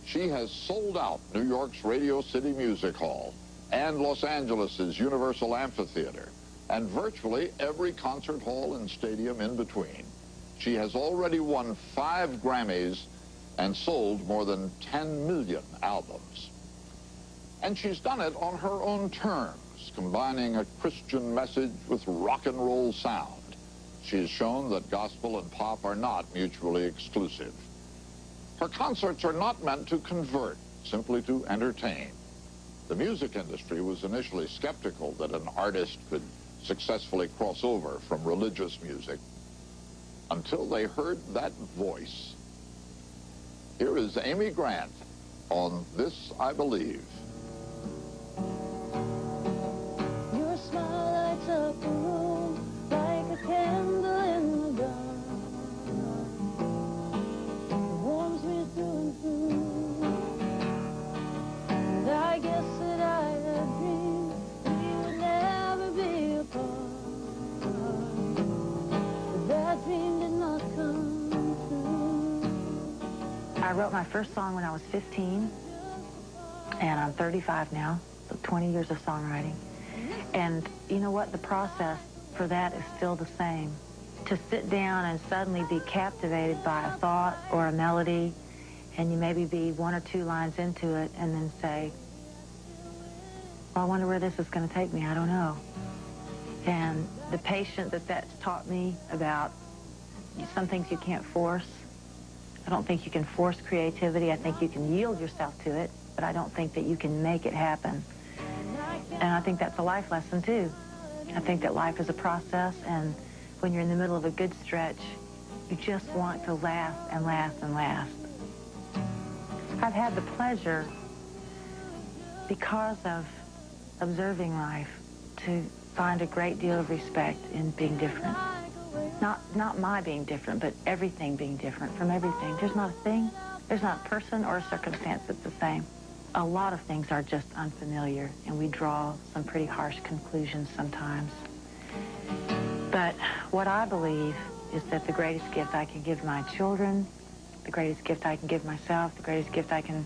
She has sold out New York's Radio City Music Hall and Los Angeles' Universal Amphitheater and virtually every concert hall and stadium in between. She has already won 5 Grammys and sold more than 10 million albums. And she's done it on her own terms, combining a Christian message with rock and roll sound. She has shown that gospel and pop are not mutually exclusive. Her concerts are not meant to convert, simply to entertain. The music industry was initially skeptical that an artist could successfully cross over from religious music until they heard that voice. Here is Amy Grant on This I Believe. Your smile lights up the room like a candle in the dark. It warms me through and through. And I guess that I had dreamed we would never be apart. But that dream did not come true. I wrote my first song when I was 15, and I'm 35 now, so 20 years of songwriting. And you know what? The process for that is still the same. To sit down and suddenly be captivated by a thought or a melody, and you maybe be 1 or 2 lines into it, and then say, well, I wonder where this is going to take me. I don't know. And the patience that that's taught me about some things you can't force. I don't think you can force creativity. I think you can yield yourself to it, but I don't think that you can make it happen. And I think that's a life lesson, too. I think that life is a process, and when you're in the middle of a good stretch, you just want to last and last and last. I've had the pleasure, because of observing life, to find a great deal of respect in being different. Not my being different, but everything being different from everything. There's not a thing, there's not a person or a circumstance that's the same. A lot of things are just unfamiliar, and we draw some pretty harsh conclusions sometimes. But what I believe is that the greatest gift I can give my children, the greatest gift I can give myself, the greatest gift I can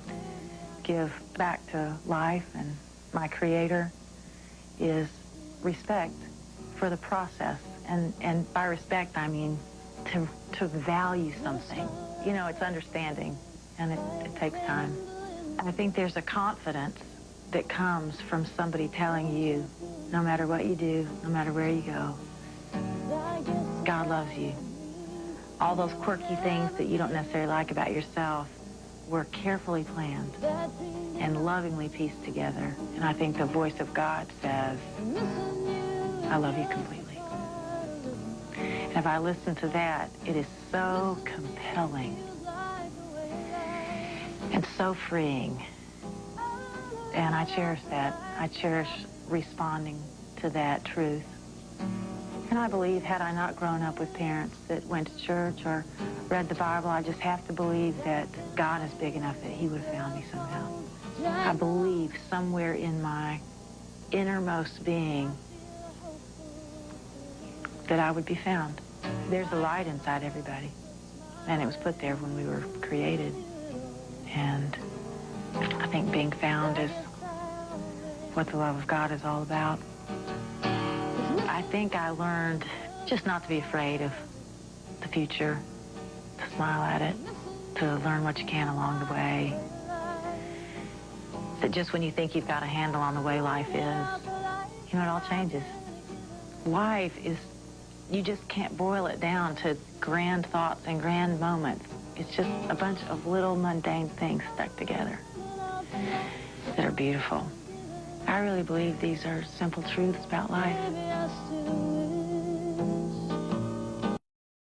give back to life and my Creator is respect for the process. And by respect, I mean to value something. You know, it's understanding, and it takes time. I think there's a confidence that comes from somebody telling you, no matter what you do, no matter where you go, God loves you. All those quirky things that you don't necessarily like about yourself were carefully planned and lovingly pieced together. And I think the voice of God says, I love you completely. And if I listen to that, it is so compelling and so freeing. And I cherish that. I cherish responding to that truth. And I believe, had I not grown up with parents that went to church or read the Bible, I just have to believe that God is big enough that he would have found me somehow. I believe somewhere in my innermost being that I would be found. There's a light inside everybody, and it was put there when we were created. And I think being found is what the love of God is all about. I think I learned just not to be afraid of the future, to smile at it, to learn what you can along the way. That just when you think you've got a handle on the way life is, you know, it all changes. Life is, you just can't boil it down to grand thoughts and grand moments. It's just a bunch of little mundane things stuck together that are beautiful. I really believe these are simple truths about life.